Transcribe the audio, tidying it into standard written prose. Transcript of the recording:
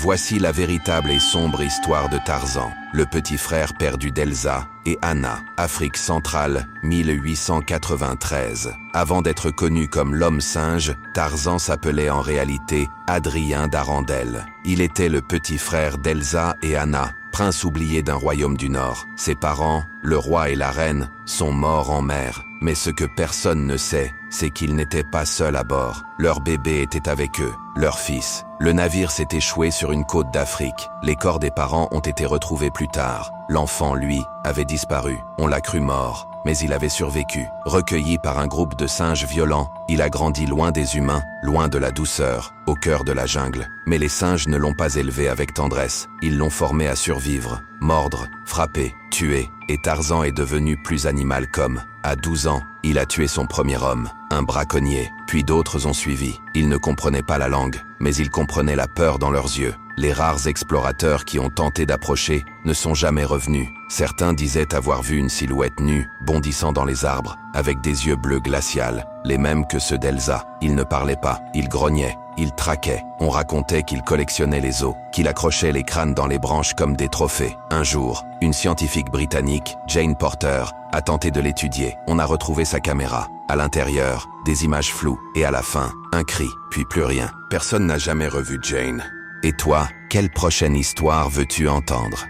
Voici la véritable et sombre histoire de Tarzan, le petit frère perdu d'Elsa et Anna, Afrique centrale, 1893. Avant d'être connu comme l'homme singe, Tarzan s'appelait en réalité Adrien d'Arandel. Il était le petit frère d'Elsa et Anna, prince oublié d'un royaume du Nord. Ses parents, le roi et la reine, sont morts en mer. Mais ce que personne ne sait, c'est qu'ils n'étaient pas seuls à bord. Leur bébé était avec eux, leur fils. Le navire s'est échoué sur une côte d'Afrique. Les corps des parents ont été retrouvés plus tard. L'enfant, lui, avait disparu. On l'a cru mort, mais il avait survécu. Recueilli par un groupe de singes violents, il a grandi loin des humains, loin de la douceur, au cœur de la jungle. Mais les singes ne l'ont pas élevé avec tendresse. Ils l'ont formé à survivre, mordre, frapper, tuer. Et Tarzan est devenu plus animal qu'homme. À 12 ans, il a tué son premier homme, un braconnier, puis d'autres ont suivi. Ils ne comprenaient pas la langue, mais ils comprenaient la peur dans leurs yeux. Les rares explorateurs qui ont tenté d'approcher ne sont jamais revenus. Certains disaient avoir vu une silhouette nue, bondissant dans les arbres, avec des yeux bleus glaciales, les mêmes que ceux d'Elsa. Il ne parlait pas, il grognait, il traquait. On racontait qu'il collectionnait les os, qu'il accrochait les crânes dans les branches comme des trophées. Un jour, une scientifique britannique, Jane Porter, a tenté de l'étudier. On a retrouvé sa caméra. À l'intérieur, des images floues, et à la fin, un cri, puis plus rien. Personne n'a jamais revu Jane. Et toi, quelle prochaine histoire veux-tu entendre ?